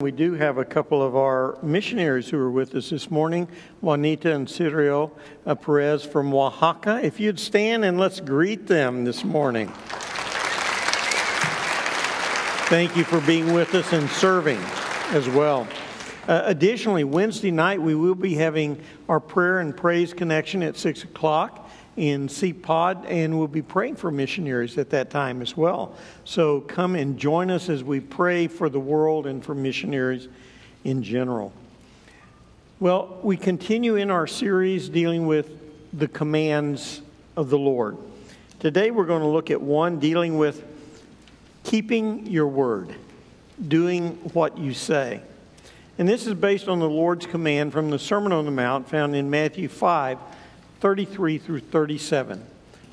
We do have a couple of our missionaries who are with us this morning, Juanita and Cirio Perez from Oaxaca. If you'd stand and let's greet them this morning. Thank you for being with us and serving as well. Additionally, Wednesday night we will be having our prayer and praise connection at 6 o'clock in C-Pod, and we'll be praying for missionaries at that time as well. So come and join us as we pray for the world and for missionaries in general. Well, we continue in our series dealing with the commands of the Lord. Today we're going to look at one dealing with keeping your word, doing what you say. And this is based on the Lord's command from the Sermon on the Mount found in Matthew 5:33 through 37.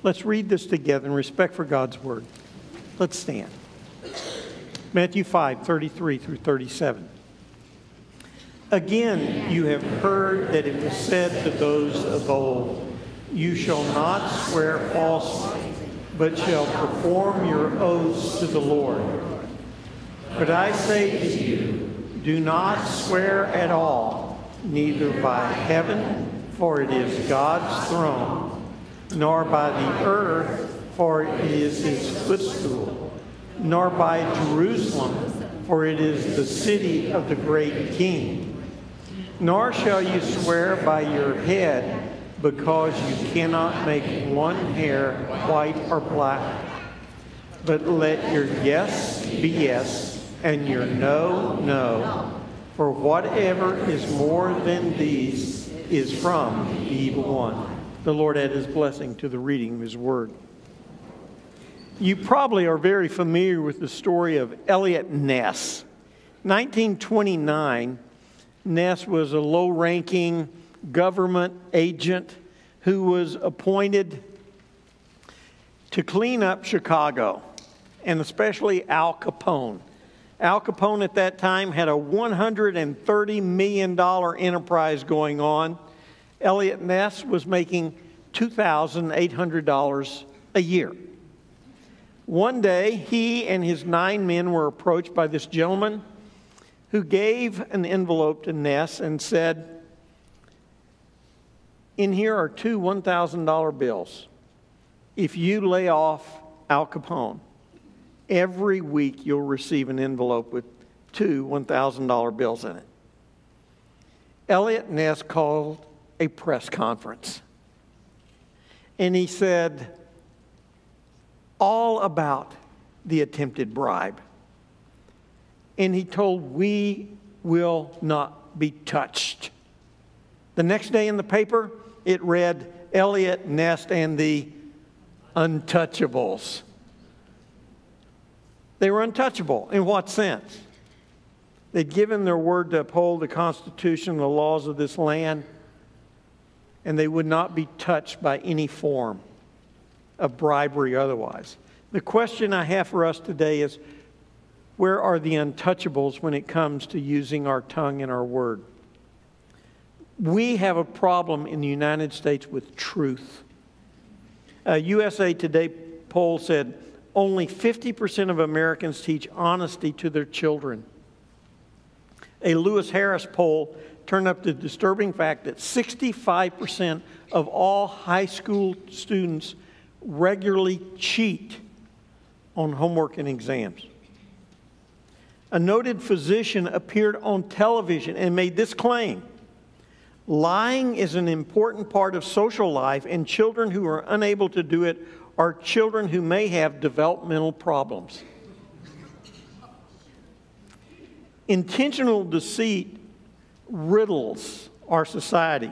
Let's read this together in respect for God's word. Let's stand. Matthew 5:33 through 37. Again, you have heard that it was said to those of old, you shall not swear falsely, but shall perform your oaths to the Lord. But I say to you, do not swear at all, neither by heaven, for it is God's throne, nor by the earth, for it is his footstool, nor by Jerusalem, for it is the city of the great King. Nor shall you swear by your head, because you cannot make one hair white or black. But let your yes be yes, and your no, no. For whatever is more than these is from the evil one. The Lord add his blessing to the reading of his word. You probably are very familiar with the story of Eliot Ness. 1929, Ness was a low-ranking government agent who was appointed to clean up Chicago, and especially Al Capone. Al Capone at that time had a $130 million enterprise going on. Eliot Ness was making $2,800 a year. One day, he and his 9 men were approached by this gentleman who gave an envelope to Ness and said, in here are 2 $1,000 bills. If you lay off Al Capone, every week you'll receive an envelope with 2 $1,000 bills in it. Eliot Ness called a press conference. And he said all about the attempted bribe. And he told, we will not be touched. The next day in the paper, it read, Eliot Ness and the Untouchables. They were untouchable. In what sense? They'd given their word to uphold the Constitution and the laws of this land, and they would not be touched by any form of bribery or otherwise. The question I have for us today is, where are the untouchables when it comes to using our tongue and our word? We have a problem in the United States with truth. A USA Today poll said only 50% of Americans teach honesty to their children. A Lewis Harris poll turned up the disturbing fact that 65% of all high school students regularly cheat on homework and exams. A noted physician appeared on television and made this claim: lying is an important part of social life, and children who are unable to do it are children who may have developmental problems. Intentional deceit riddles our society.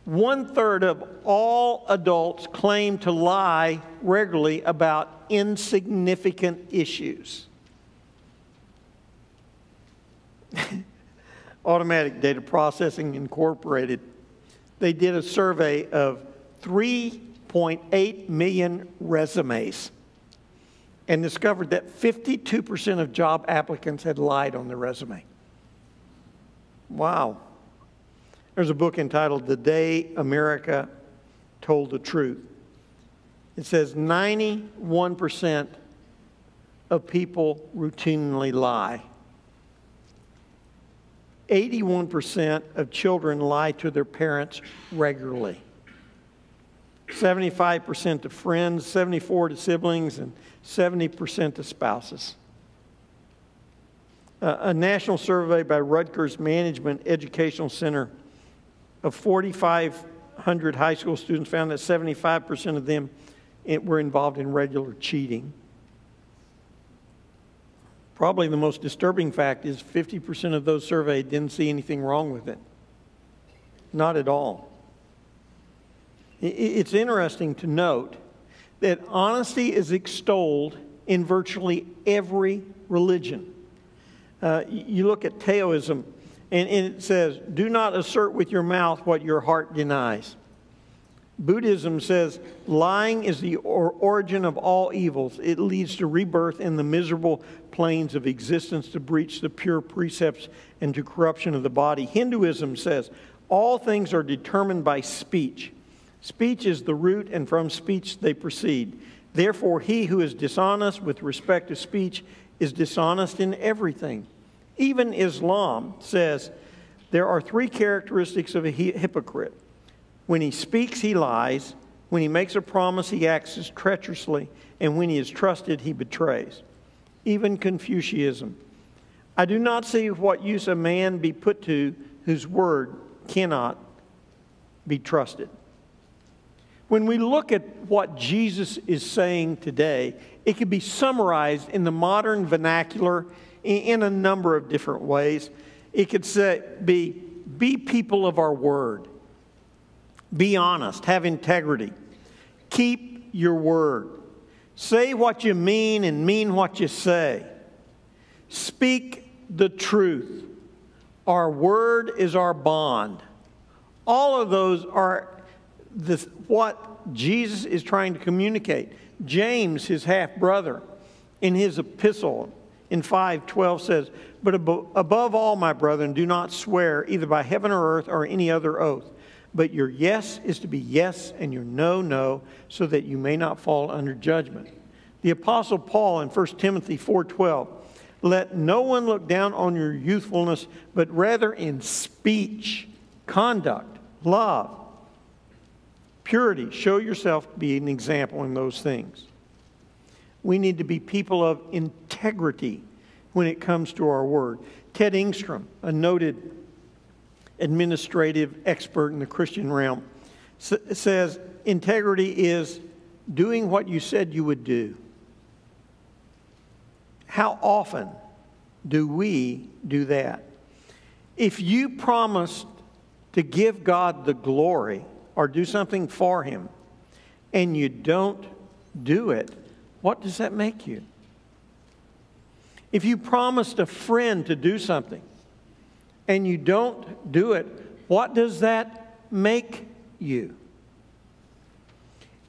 1/3 of all adults claim to lie regularly about insignificant issues. Automatic Data Processing Incorporated, they did a survey of 3.8 million resumes and discovered that 52% of job applicants had lied on their resume. Wow. There's a book entitled The Day America Told the Truth. It says 91% of people routinely lie. 81% of children lie to their parents regularly. 75% to friends, 74% to siblings, and 70% to spouses. A national survey by Rutgers Management Educational Center of 4,500 high school students found that 75% of them were involved in regular cheating. Probably the most disturbing fact is 50% of those surveyed didn't see anything wrong with it. Not at all. It's interesting to note that honesty is extolled in virtually every religion. You look at Taoism, and it says, do not assert with your mouth what your heart denies. Buddhism says, lying is the origin of all evils. It leads to rebirth in the miserable planes of existence, to breach the pure precepts, and to corruption of the body. Hinduism says, all things are determined by speech. Speech is the root, and from speech they proceed. Therefore, he who is dishonest with respect to speech is dishonest in everything. Even Islam says there are three characteristics of a hypocrite. When he speaks, he lies. When he makes a promise, he acts treacherously. And when he is trusted, he betrays. Even Confucianism. I do not see what use a man be put to whose word cannot be trusted. When we look at what Jesus is saying today, it can be summarized in the modern vernacular in a number of different ways. It could say, be people of our word. Be honest. Have integrity. Keep your word. Say what you mean and mean what you say. Speak the truth. Our word is our bond. All of those are what Jesus is trying to communicate. James, his half-brother, in his epistle in 5:12 says, but above all, my brethren, do not swear either by heaven or earth or any other oath. But your yes is to be yes and your no, no, so that you may not fall under judgment. The Apostle Paul in 1 Timothy 4:12, let no one look down on your youthfulness, but rather in speech, conduct, love, purity. Show yourself to be an example in those things. We need to be people of integrity when it comes to our word. Ted Engstrom, a noted administrative expert in the Christian realm, says integrity is doing what you said you would do. How often do we do that? If you promised to give God the glory or do something for Him and you don't do it, what does that make you? If you promised a friend to do something and you don't do it, what does that make you?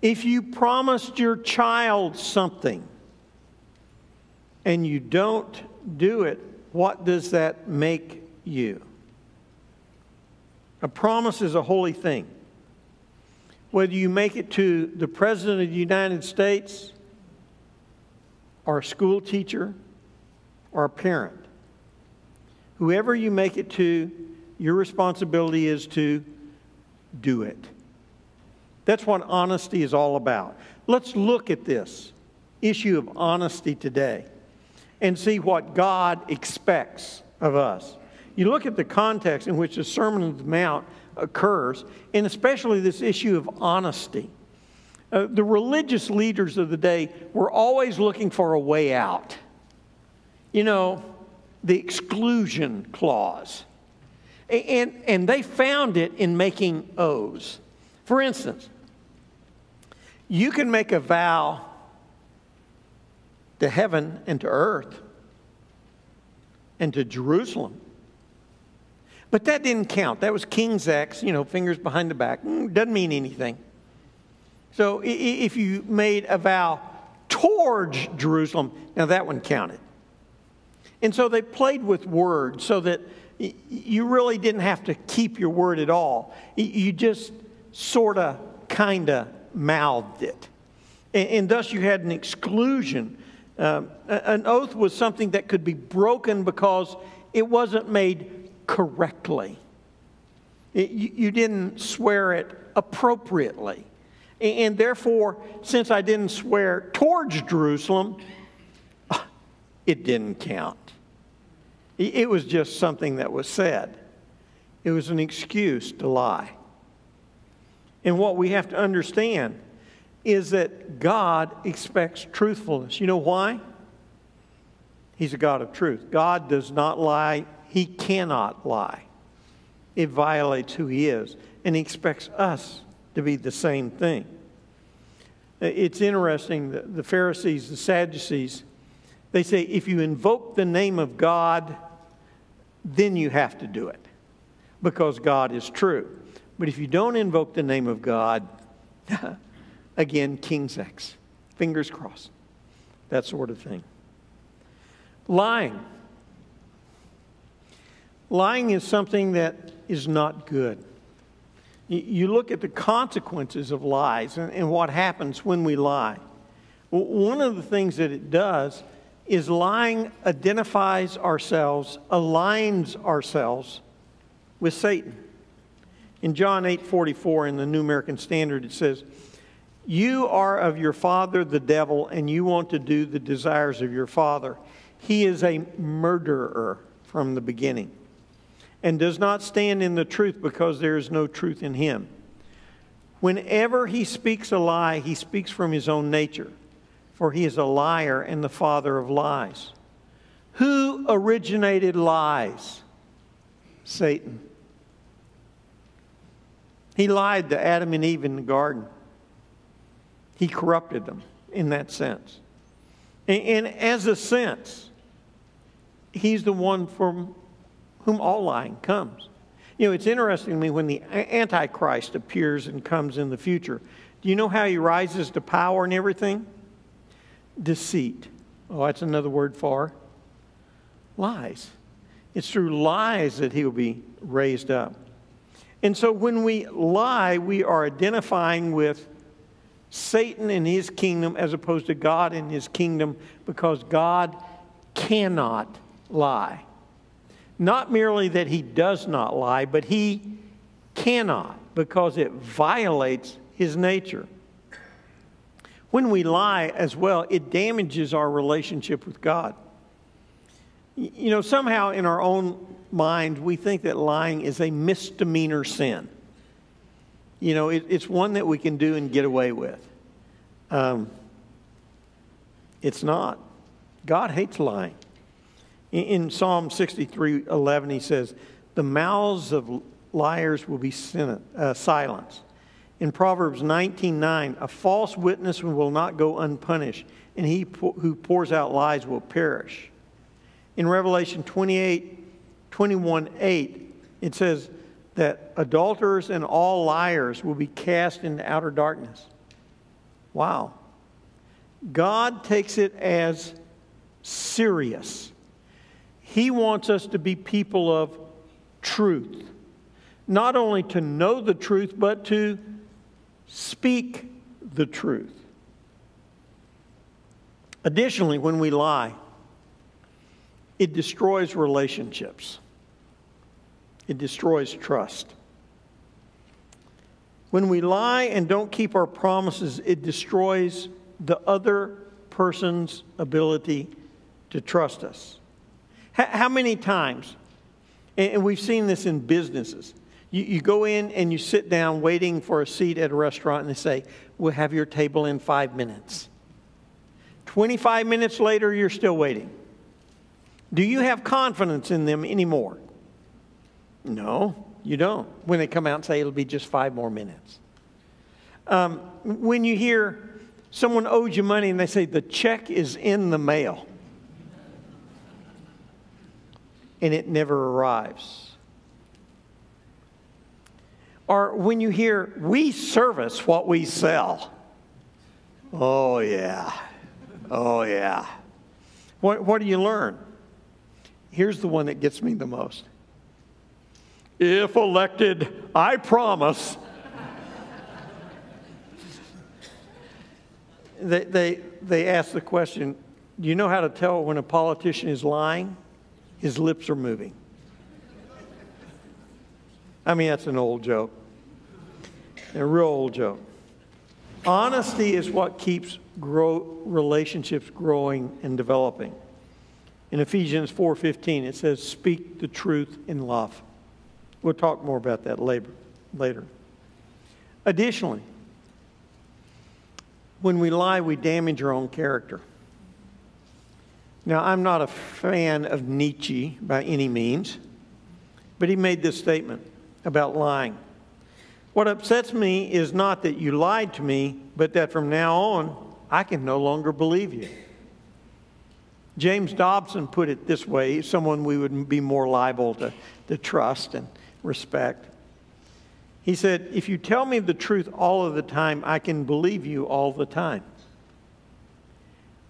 If you promised your child something and you don't do it, what does that make you? A promise is a holy thing. Whether you make it to the President of the United States or a school teacher or a parent, whoever you make it to, your responsibility is to do it. That's what honesty is all about. Let's look at this issue of honesty today and see what God expects of us. You look at the context in which the Sermon on the Mount occurs, and especially this issue of honesty. The religious leaders of the day were always looking for a way out. You know, the exclusion clause. And they found it in making oaths. For instance, you can make a vow to heaven and to earth and to Jerusalem. But that didn't count. That was King's X, fingers behind the back. Doesn't mean anything. So if you made a vow towards Jerusalem, now that one counted. And so they played with words so that you really didn't have to keep your word at all. You just sort of, kind of mouthed it. And thus you had an exclusion. An oath was something that could be broken because it wasn't made correctly. You didn't swear it appropriately. And therefore, since I didn't swear towards Jerusalem, it didn't count. It was just something that was said. It was an excuse to lie. And what we have to understand is that God expects truthfulness. You know why? He's a God of truth. God does not lie. He cannot lie. It violates who He is. And He expects us to be the same thing. It's interesting, the Pharisees, the Sadducees, they say if you invoke the name of God, then you have to do it because God is true. But if you don't invoke the name of God, again, King's X, fingers crossed, that sort of thing. Lying. Lying is something that is not good. You look at the consequences of lies and what happens when we lie. One of the things that it does is lying identifies ourselves, aligns ourselves with Satan. In John 8:44 in the New American Standard, it says, "You are of your father the devil, and you want to do the desires of your father. He is a murderer from the beginning, and does not stand in the truth because there is no truth in him. Whenever he speaks a lie, he speaks from his own nature, for he is a liar and the father of lies." Who originated lies? Satan. He lied to Adam and Eve in the garden. He corrupted them in that sense. And as a sense, he's the one from whom all lying comes. You know, it's interesting to me when the Antichrist appears and comes in the future. Do you know how he rises to power and everything? Deceit. Oh, that's another word for lies. It's through lies that he will be raised up. And so when we lie, we are identifying with Satan and his kingdom as opposed to God and his kingdom, because God cannot lie. Not merely that he does not lie, but he cannot, because it violates his nature. When we lie as well, it damages our relationship with God. You know, somehow in our own mind, we think that lying is a misdemeanor sin. You know, it's one that we can do and get away with. It's not. God hates lying. In Psalm 63:11, he says, "The mouths of liars will be silenced." In Proverbs 19:9, "A false witness will not go unpunished, and he who pours out lies will perish." In Revelation 21:8, it says that adulterers and all liars will be cast into outer darkness. Wow. God takes it as serious. He wants us to be people of truth. Not only to know the truth, but to speak the truth. Additionally, when we lie, it destroys relationships. It destroys trust. When we lie and don't keep our promises, it destroys the other person's ability to trust us. How many times, and we've seen this in businesses, you go in and you sit down waiting for a seat at a restaurant and they say, "We'll have your table in 5 minutes." 25 minutes later, you're still waiting. Do you have confidence in them anymore? No, you don't. When they come out and say it'll be just 5 more minutes. When you hear someone owes you money and they say the check is in the mail and it never arrives. Or when you hear we service what we sell. Oh yeah. Oh yeah. What do you learn? Here's the one that gets me the most. If elected, I promise. They ask the question, do you know how to tell when a politician is lying? His lips are moving. I mean, that's an old joke. A real old joke. Honesty is what keeps relationships growing and developing. In Ephesians 4:15, it says, speak the truth in love. We'll talk more about that later. Additionally, when we lie, we damage our own character. Now, I'm not a fan of Nietzsche by any means, but he made this statement about lying. What upsets me is not that you lied to me, but that from now on, I can no longer believe you. James Dobson put it this way, someone we would be more liable to trust and respect. He said, if you tell me the truth all of the time, I can believe you all the time.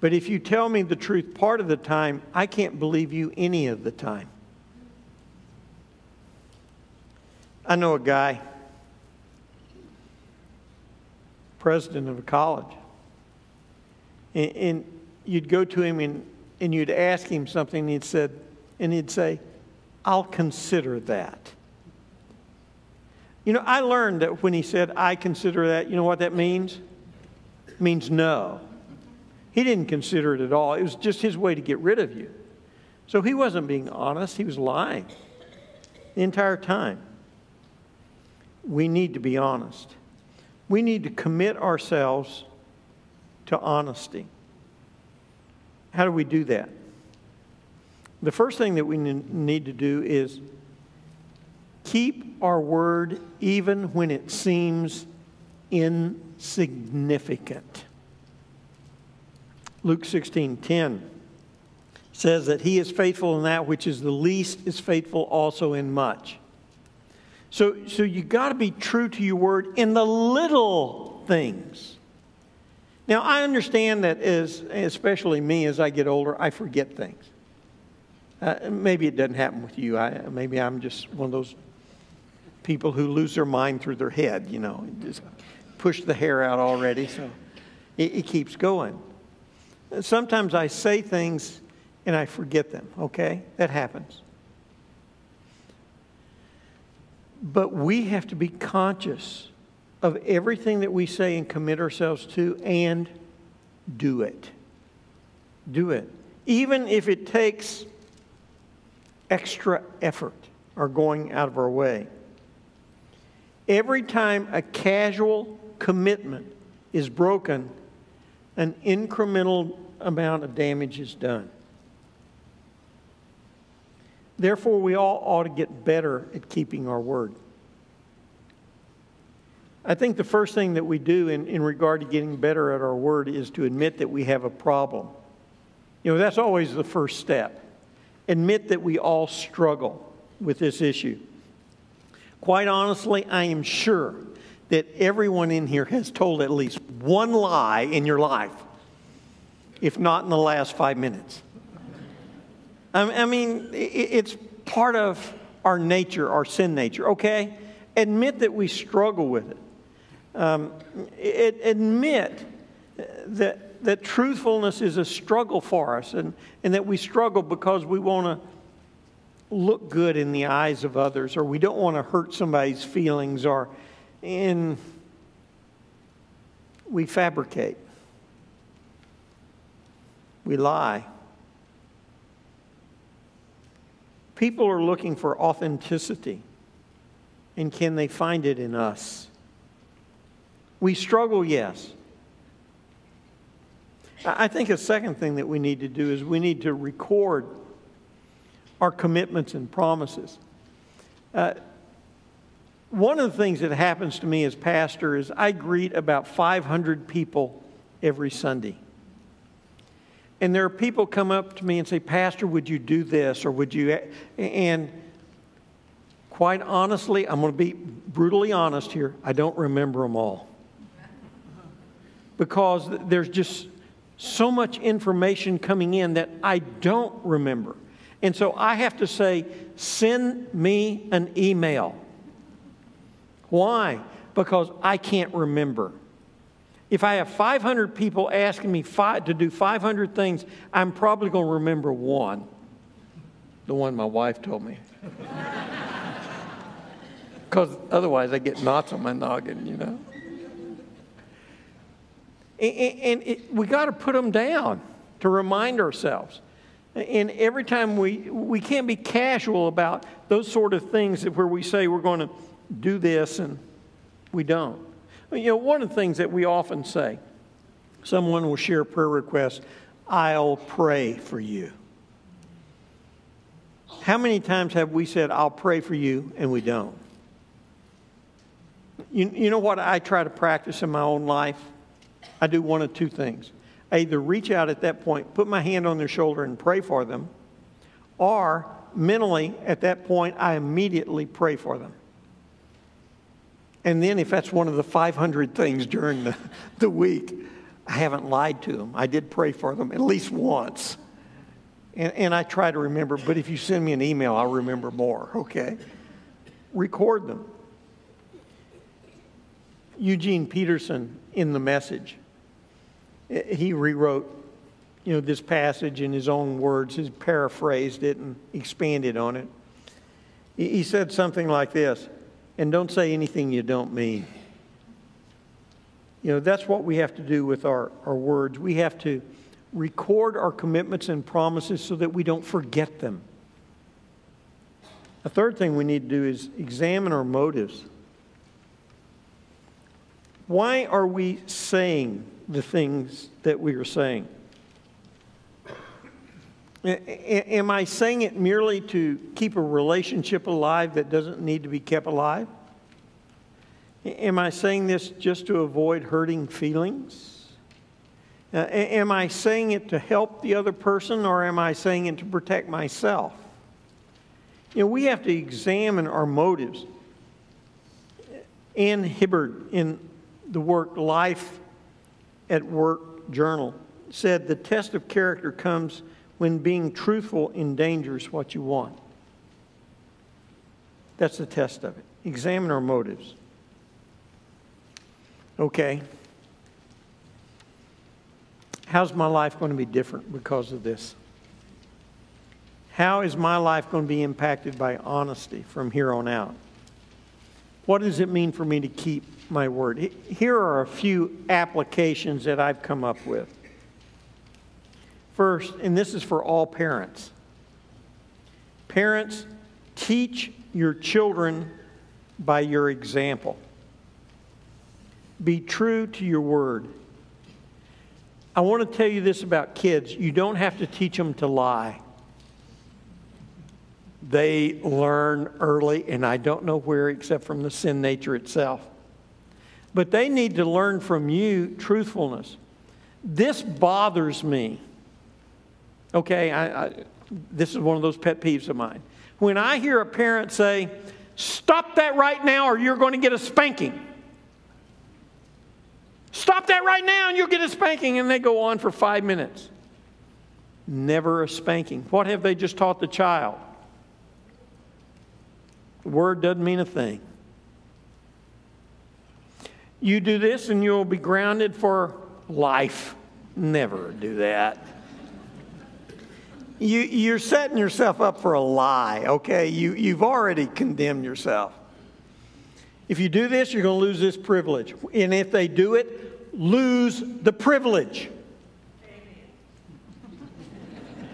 But if you tell me the truth part of the time, I can't believe you any of the time. I know a guy, president of a college, and you'd go to him and you'd ask him something, and he'd say, I'll consider that. You know, I learned that when he said, I consider that, you know what that means? It means no. He didn't consider it at all. It was just his way to get rid of you. So he wasn't being honest. He was lying the entire time. We need to be honest. We need to commit ourselves to honesty. How do we do that? The first thing that we need to do is keep our word even when it seems insignificant. Luke 16:10 says that he is faithful in that which is the least is faithful also in much. So you got to be true to your word in the little things. Now, I understand that especially me, as I get older, I forget things. Maybe it doesn't happen with you. Maybe I'm just one of those people who lose their mind through their head, you know. Just push the hair out already, so it keeps going. Sometimes I say things and I forget them, okay? That happens. But we have to be conscious of everything that we say and commit ourselves to and do it. Do it. Even if it takes extra effort or going out of our way. Every time a casual commitment is broken, an incremental amount of damage is done. Therefore, we all ought to get better at keeping our word. I think the first thing that we do in regard to getting better at our word is to admit that we have a problem. You know, that's always the first step. Admit that we all struggle with this issue. Quite honestly, I am sure that everyone in here has told at least one lie in your life, if not in the last 5 minutes. I mean, it's part of our nature, our sin nature, okay? Admit that we struggle with it. Admit that truthfulness is a struggle for us and that we struggle because we want to look good in the eyes of others, or we don't want to hurt somebody's feelings, we fabricate. We lie. People are looking for authenticity, and can they find it in us? We struggle, yes. I think a second thing that we need to do is we need to record our commitments and promises. One of the things that happens to me as pastor is I greet about 500 people every Sunday. And there are people come up to me and say, Pastor, would you do this? Or would you? And quite honestly, I'm going to be brutally honest here, I don't remember them all. Because there's just so much information coming in that I don't remember. And so I have to say, send me an email. Why? Because I can't remember. If I have 500 people asking me to do 500 things, I'm probably going to remember one. The one my wife told me. because otherwise I get knots on my noggin, you know. And we got to put them down to remind ourselves. And every time we can't be casual about those sort of things where we say we're going to do this and we don't. You know, one of the things that we often say, someone will share a prayer request, I'll pray for you. How many times have we said, I'll pray for you, and we don't? You know what I try to practice in my own life? I do one of two things. I either reach out at that point, put my hand on their shoulder and pray for them, or mentally at that point, I immediately pray for them. And then if that's one of the 500 things during the week, I haven't lied to them. I did pray for them at least once. And I try to remember, but if you send me an email, I'll remember more, okay? Record them. Eugene Peterson, in The Message, he rewrote, this passage in his own words. He paraphrased it and expanded on it. He said something like this, and don't say anything you don't mean. That's what we have to do with our words. We have to record our commitments and promises so that we don't forget them. A third thing we need to do is examine our motives. Why are we saying the things that we are saying? Am I saying it merely to keep a relationship alive that doesn't need to be kept alive? Am I saying this just to avoid hurting feelings? Am I saying it to help the other person, or am I saying it to protect myself? We have to examine our motives. Ann Hibbard, in the work Life at Work Journal, said the test of character comes when being truthful endangers what you want. That's the test of it. Examine our motives. Okay. How's my life going to be different because of this? How is my life going to be impacted by honesty from here on out? What does it mean for me to keep my word? Here are a few applications that I've come up with. First, and this is for all parents. Parents, teach your children by your example. Be true to your word. I want to tell you this about kids. You don't have to teach them to lie. They learn early, and I don't know where except from the sin nature itself. But they need to learn from you truthfulness. This bothers me. Okay, this is one of those pet peeves of mine. When I hear a parent say, "Stop that right now or you're going to get a spanking." Stop that right now and you'll get a spanking. And they go on for 5 minutes. Never a spanking. What have they just taught the child? The word doesn't mean a thing. You do this and you'll be grounded for life. Never do that. You're setting yourself up for a lie, okay? You've already condemned yourself. If you do this, you're going to lose this privilege. And if they do it, lose the privilege.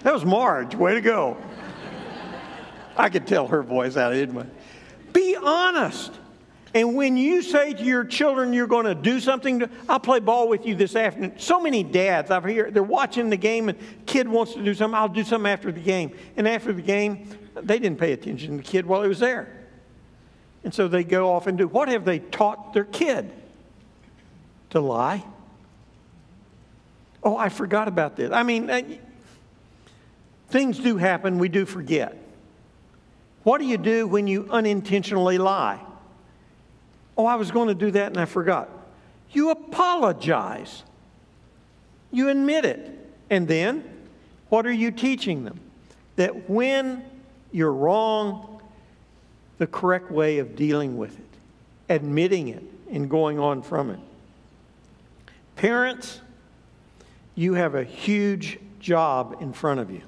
That was Marge. Way to go. I could tell her voice out, didn't I? Be honest. And when you say to your children you're going to do something, I'll play ball with you this afternoon. So many dads out here, they're watching the game and kid wants to do something. I'll do something after the game. And after the game, they didn't pay attention to the kid while he was there. And so they go off and do. What have they taught their kid? To lie? Oh, I forgot about this. I mean, things do happen. We do forget. What do you do when you unintentionally lie? Oh, I was going to do that and I forgot. You apologize. You admit it. And then, what are you teaching them? That when you're wrong, the correct way of dealing with it, admitting it, and going on from it. Parents, you have a huge job in front of you.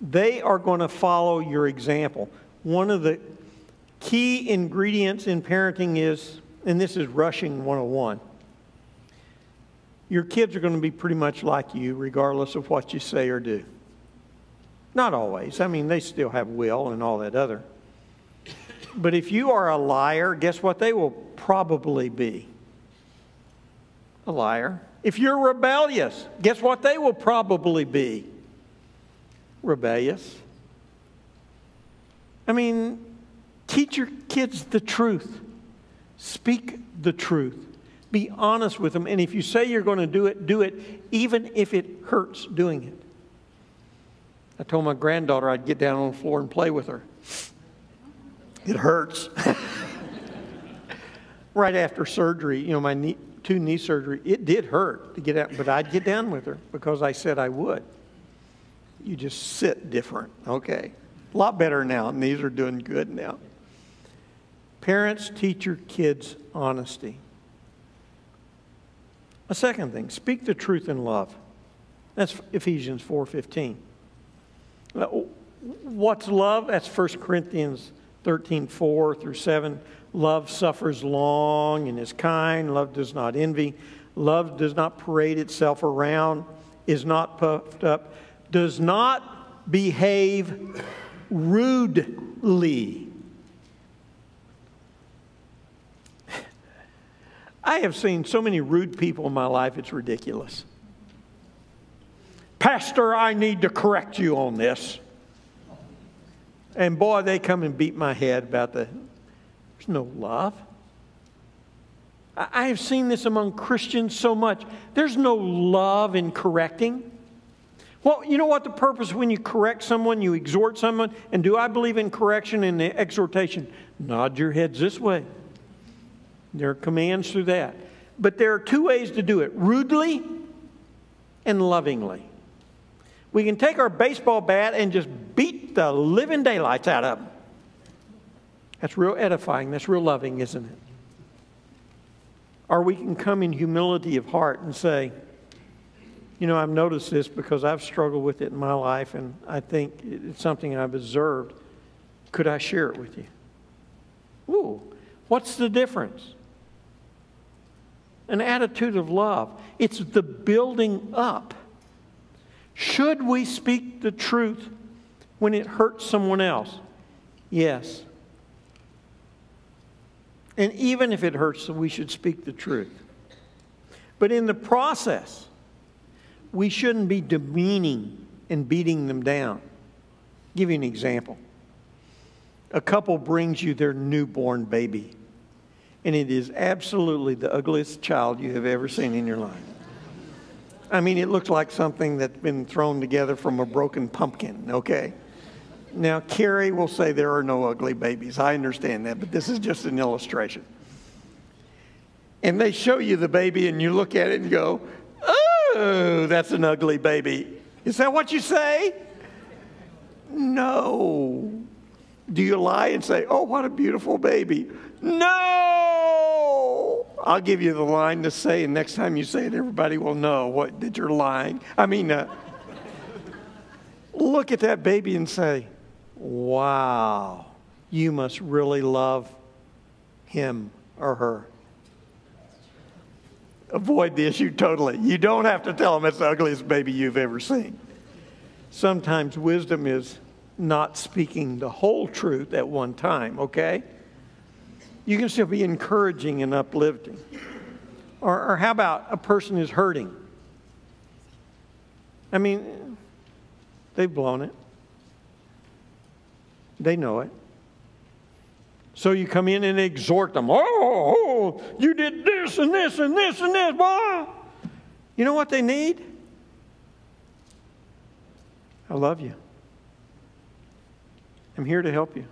They are going to follow your example. One of the Key ingredients in parenting is, and this is rushing 101, your kids are going to be pretty much like you regardless of what you say or do. Not always. I mean, they still have will and all that other. But if you are a liar, guess what they will probably be? A liar. If you're rebellious, guess what they will probably be? Rebellious. I mean, teach your kids the truth. Speak the truth. Be honest with them. And if you say you're going to do it even if it hurts doing it. I told my granddaughter I'd get down on the floor and play with her. It hurts. Right after surgery, my two knee surgery, it did hurt to get out, but I'd get down with her because I said I would. You just sit different. Okay. A lot better now. Knees are doing good now. Parents, teach your kids honesty. A second thing, speak the truth in love. That's Ephesians 4:15. What's love? That's 1 Corinthians 13:4 through 7. Love suffers long and is kind. Love does not envy. Love does not parade itself around, is not puffed up, does not behave rudely. I have seen so many rude people in my life, it's ridiculous. Pastor, I need to correct you on this. And boy, they come and beat my head about there's no love. I have seen this among Christians so much. There's no love in correcting. Well, you know what the purpose when you correct someone, you exhort someone, and do I believe in correction and exhortation? Nod your heads this way. There are commands through that. But there are two ways to do it, rudely and lovingly. We can take our baseball bat and just beat the living daylights out of them. That's real edifying. That's real loving, isn't it? Or we can come in humility of heart and say, I've noticed this because I've struggled with it in my life and I think it's something I've observed. Could I share it with you? Ooh, what's the difference? An attitude of love. It's the building up. Should we speak the truth when it hurts someone else? Yes. And even if it hurts them, we should speak the truth. But in the process, we shouldn't be demeaning and beating them down. I'll give you an example. A couple brings you their newborn baby, and it is absolutely the ugliest child you have ever seen in your life. I mean, it looks like something that's been thrown together from a broken pumpkin, okay? Now, Carrie will say there are no ugly babies. I understand that, but this is just an illustration. And they show you the baby, and you look at it and go, oh, that's an ugly baby. Is that what you say? No. Do you lie and say, oh, what a beautiful baby? No! I'll give you the line to say, and next time you say it, everybody will know that you're lying. Look at that baby and say, wow, you must really love him or her. Avoid the issue totally. You don't have to tell them it's the ugliest baby you've ever seen. Sometimes wisdom is not speaking the whole truth at one time, okay? You can still be encouraging and uplifting. Or how about a person is hurting? I mean, they've blown it. They know it. So you come in and exhort them. Oh, you did this and this and this and this. Boy. You know what they need? I love you. I'm here to help you.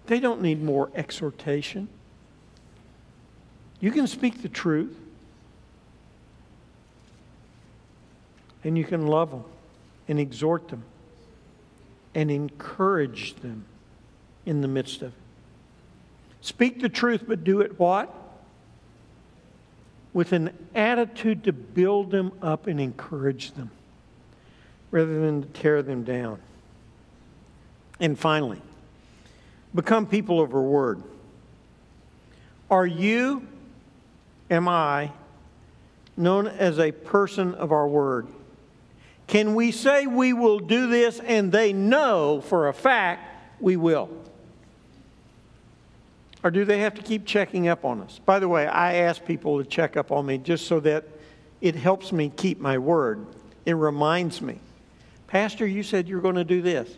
They don't need more exhortation. You can speak the truth. And you can love them and exhort them and encourage them in the midst of it. Speak the truth, but do it what? With an attitude to build them up and encourage them rather than to tear them down. And finally, become people of our word. Am I, known as a person of our word? Can we say we will do this and they know for a fact we will? Or do they have to keep checking up on us? By the way, I ask people to check up on me just so that it helps me keep my word. It reminds me. Pastor, you said you're going to do this.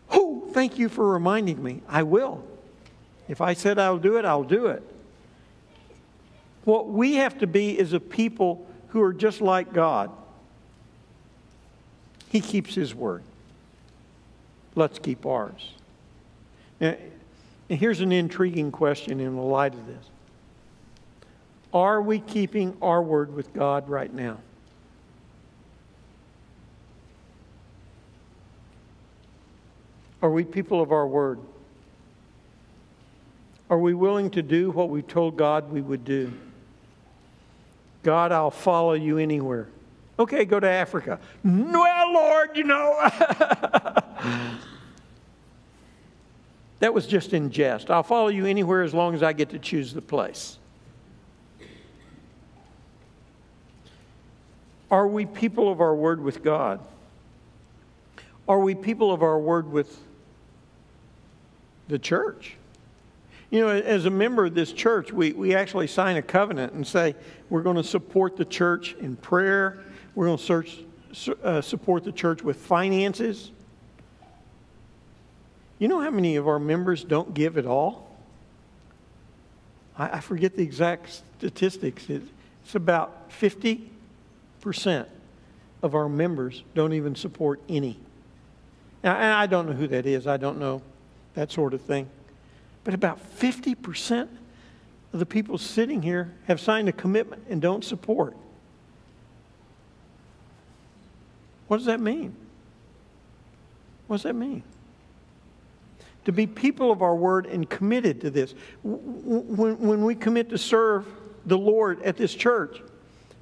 Oh, thank you for reminding me. I will. If I said I'll do it, I'll do it. What we have to be is a people who are just like God. He keeps His word. Let's keep ours. Now, here's an intriguing question in the light of this. Are we keeping our word with God right now? Are we people of our word? Are we willing to do what we told God we would do? God, I'll follow you anywhere. Okay, go to Africa. Well, Lord, That was just in jest. I'll follow you anywhere as long as I get to choose the place. Are we people of our word with God? Are we people of our word with the church? As a member of this church, we actually sign a covenant and say we're going to support the church in prayer. We're going to support the church with finances. You know how many of our members don't give at all? I forget the exact statistics. It's about 50% of our members don't even support any. Now, and I don't know who that is. I don't know that sort of thing. But about 50% of the people sitting here have signed a commitment and don't support. What does that mean? What does that mean? To be people of our word and committed to this. When we commit to serve the Lord at this church,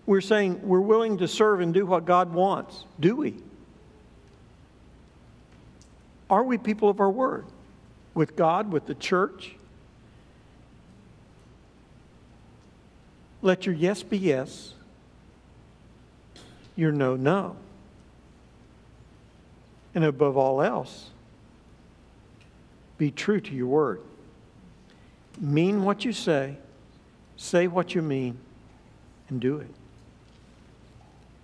we're saying we're willing to serve and do what God wants. Do we? Are we people of our word? With God, with the church? Let your yes be yes, your no, no. And above all else, be true to your word. Mean what you say what you mean, and do it.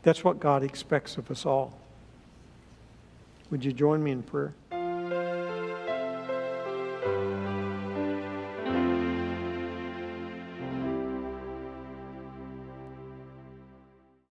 That's what God expects of us all. Would you join me in prayer?